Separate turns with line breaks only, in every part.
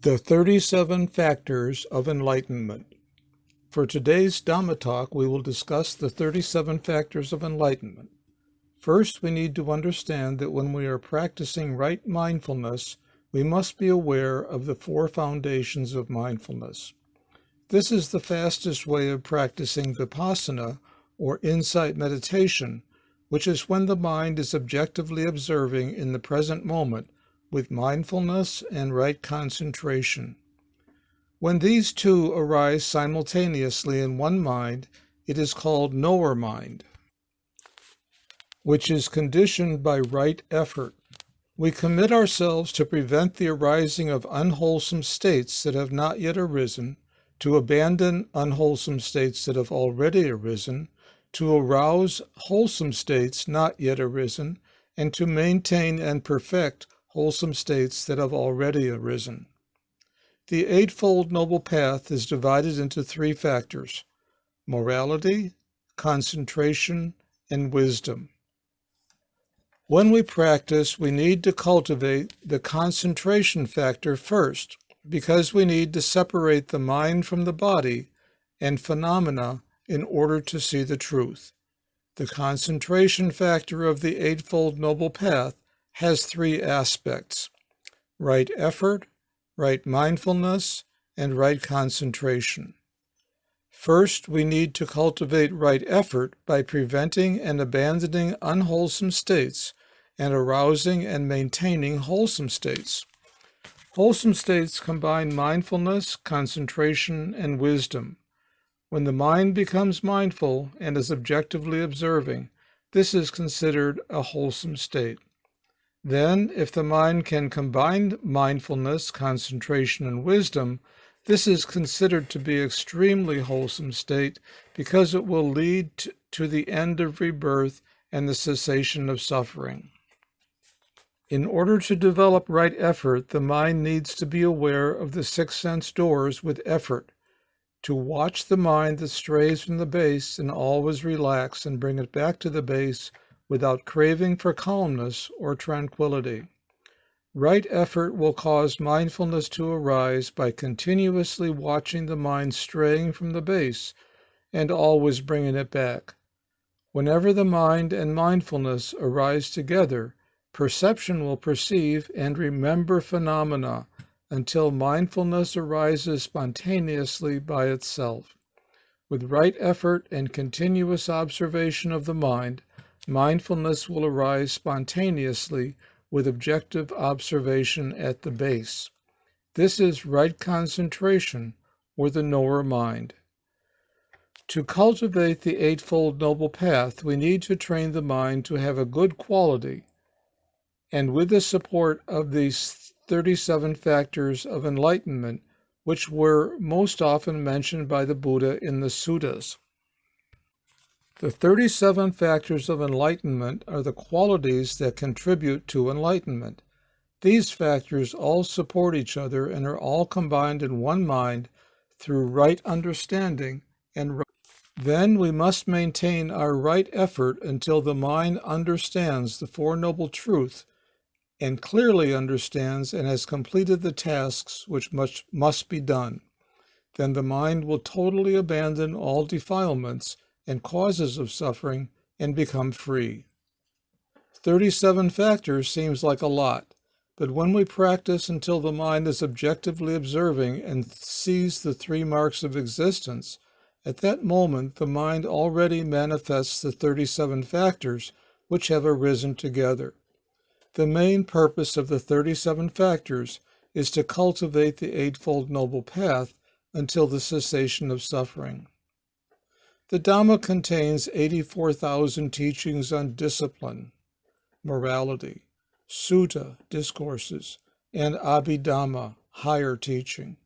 The 37 Factors of Enlightenment. For today's Dhamma talk, we will discuss the 37 Factors of Enlightenment. First, we need to understand that when we are practicing right mindfulness, we must be aware of the four foundations of mindfulness. This is the fastest way of practicing vipassana, or insight meditation, which is when the mind is objectively observing in the present moment with mindfulness and right concentration. When these two arise simultaneously in one mind, it is called knower mind, which is conditioned by right effort. We commit ourselves to prevent the arising of unwholesome states that have not yet arisen, to abandon unwholesome states that have already arisen, to arouse wholesome states not yet arisen, and to maintain and perfect wholesome states that have already arisen. The Eightfold Noble Path is divided into three factors: morality, concentration, and wisdom. When we practice, we need to cultivate the concentration factor first, because we need to separate the mind from the body and phenomena in order to see the truth. The concentration factor of the Eightfold Noble Path has three aspects: right effort, right mindfulness, and right concentration. First, we need to cultivate right effort by preventing and abandoning unwholesome states and arousing and maintaining wholesome states. Wholesome states combine mindfulness, concentration, and wisdom. When the mind becomes mindful and is objectively observing, this is considered a wholesome state. Then, if the mind can combine mindfulness, concentration, and wisdom, this is considered to be an extremely wholesome state because it will lead to the end of rebirth and the cessation of suffering. In order to develop right effort, the mind needs to be aware of the six sense doors with effort, to watch the mind that strays from the base and always relax and bring it back to the base without craving for calmness or tranquility. Right effort will cause mindfulness to arise by continuously watching the mind straying from the base and always bringing it back. Whenever the mind and mindfulness arise together, perception will perceive and remember phenomena until mindfulness arises spontaneously by itself. With right effort and continuous observation of the mind, mindfulness will arise spontaneously with objective observation at the base. This is right concentration, or the knower mind. To cultivate the Eightfold Noble Path, we need to train the mind to have a good quality, and with the support of these 37 factors of enlightenment, which were most often mentioned by the Buddha in the suttas. The 37 factors of enlightenment are the qualities that contribute to enlightenment. These factors all support each other and are all combined in one mind through right understanding and right. Then we must maintain our right effort until the mind understands the Four Noble Truths and clearly understands and has completed the tasks which must be done. Then the mind will totally abandon all defilements and causes of suffering and become free. 37 factors seems like a lot, but when we practice until the mind is objectively observing and sees the three marks of existence, at that moment the mind already manifests the 37 factors which have arisen together. The main purpose of the 37 factors is to cultivate the Eightfold Noble Path until the cessation of suffering. The Dhamma contains 84,000 teachings on discipline, morality, sutta, discourses, and abhidhamma, higher teaching.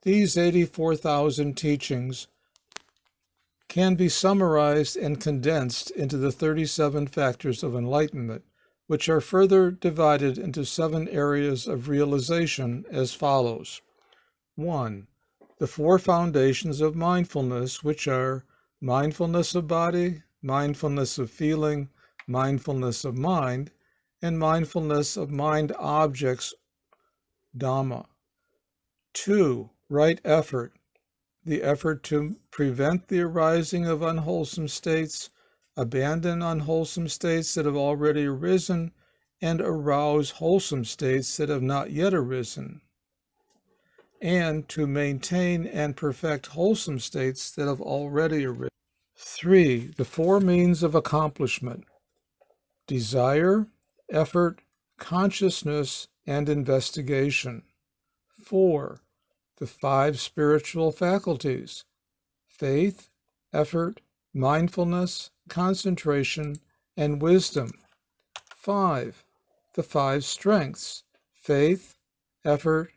These 84,000 teachings can be summarized and condensed into the 37 factors of enlightenment, which are further divided into 7 areas of realization as follows. 1. The four foundations of mindfulness, which are mindfulness of body, mindfulness of feeling, mindfulness of mind, and mindfulness of mind objects, Dhamma. 2. Right effort, the effort to prevent the arising of unwholesome states, abandon unwholesome states that have already arisen, and arouse wholesome states that have not yet arisen, and to maintain and perfect wholesome states that have already arisen. 3. The four means of accomplishment: desire, effort, consciousness, and investigation. 4. The five spiritual faculties: faith, effort, mindfulness, concentration, and wisdom. 5. The five strengths: faith, effort,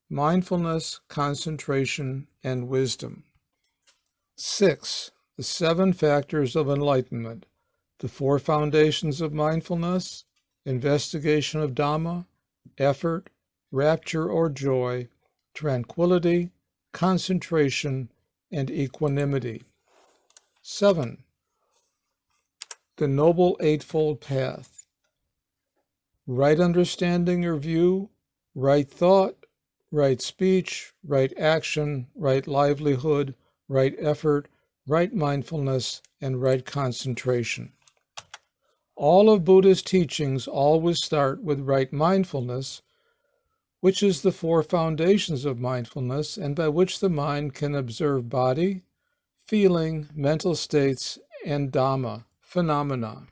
mindfulness, concentration, and wisdom. 6. The seven factors of enlightenment: the four foundations of mindfulness, investigation of Dhamma, effort, rapture or joy, tranquility, concentration, and equanimity. 7. The Noble Eightfold Path: right understanding or view, right thought, right speech, right action, right livelihood, right effort, right mindfulness, and right concentration. All of Buddha's teachings always start with right mindfulness, which is the four foundations of mindfulness and by which the mind can observe body, feeling, mental states, and Dhamma, phenomena.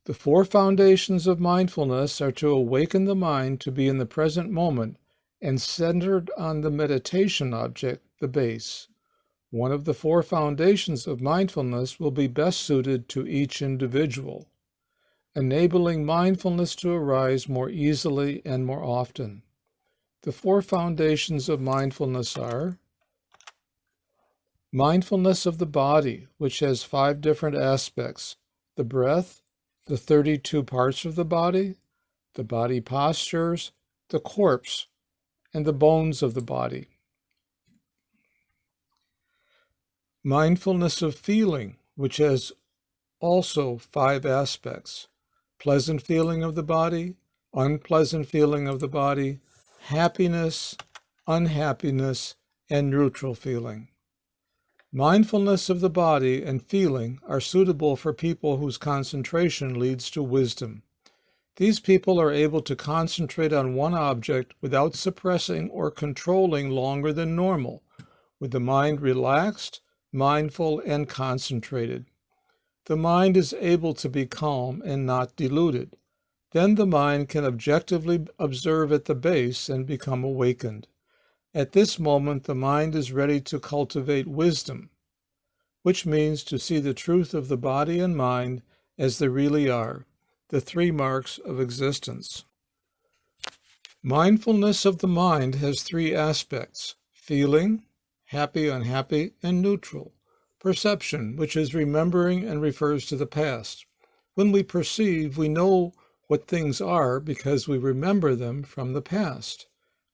The four foundations of mindfulness are to awaken the mind to be in the present moment and centered on the meditation object, the base. One of the four foundations of mindfulness will be best suited to each individual, enabling mindfulness to arise more easily and more often. The four foundations of mindfulness are mindfulness of the body, which has 5 different aspects: the breath, the 32 parts of the body postures, the corpse, and the bones of the body. Mindfulness of feeling, which has also 5 aspects: pleasant feeling of the body, unpleasant feeling of the body, happiness, unhappiness, and neutral feeling. Mindfulness of the body and feeling are suitable for people whose concentration leads to wisdom. These people are able to concentrate on one object without suppressing or controlling longer than normal, with the mind relaxed, mindful, and concentrated. The mind is able to be calm and not deluded. Then the mind can objectively observe at the base and become awakened. At this moment, the mind is ready to cultivate wisdom, which means to see the truth of the body and mind as they really are, the 3 marks of existence. Mindfulness of the mind has 3 aspects: feeling, happy, unhappy, and neutral. Perception, which is remembering and refers to the past. When we perceive, we know what things are because we remember them from the past.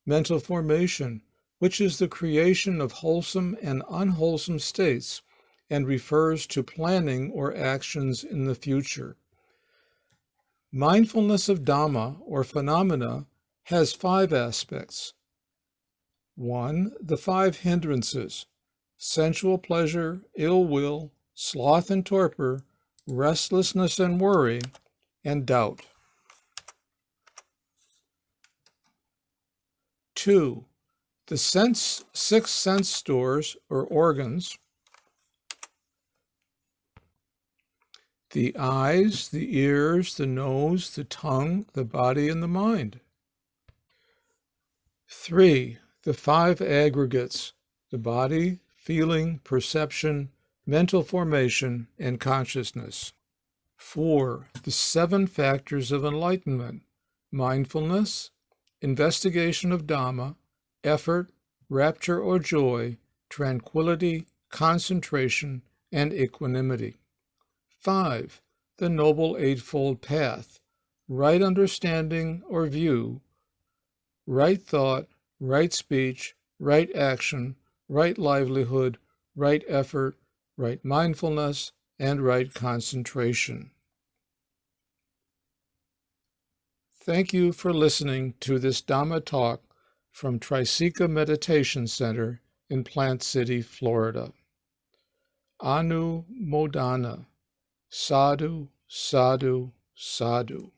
Mental formation, which is the creation of wholesome and unwholesome states and refers to planning or actions in the future. Mindfulness of Dhamma, or phenomena, has 5 aspects. 1. The 5 hindrances: sensual pleasure, ill will, sloth and torpor, restlessness and worry, and doubt. 2. The 6 sense stores or organs: the eyes, the ears, the nose, the tongue, the body, and the mind. 3. The 5 aggregates: the body, feeling, perception, mental formation, and consciousness. 4. The 7 factors of enlightenment: mindfulness, investigation of Dhamma, effort, rapture or joy, tranquility, concentration, and equanimity. 5. The Noble Eightfold Path: right understanding or view, right thought, right speech, right action, right livelihood, right effort, right mindfulness, and right concentration. Thank you for listening to this Dhamma talk from Trisikkha Meditation Center in Plant City, Florida. Anu Modana, Sadhu, Sadhu, Sadhu.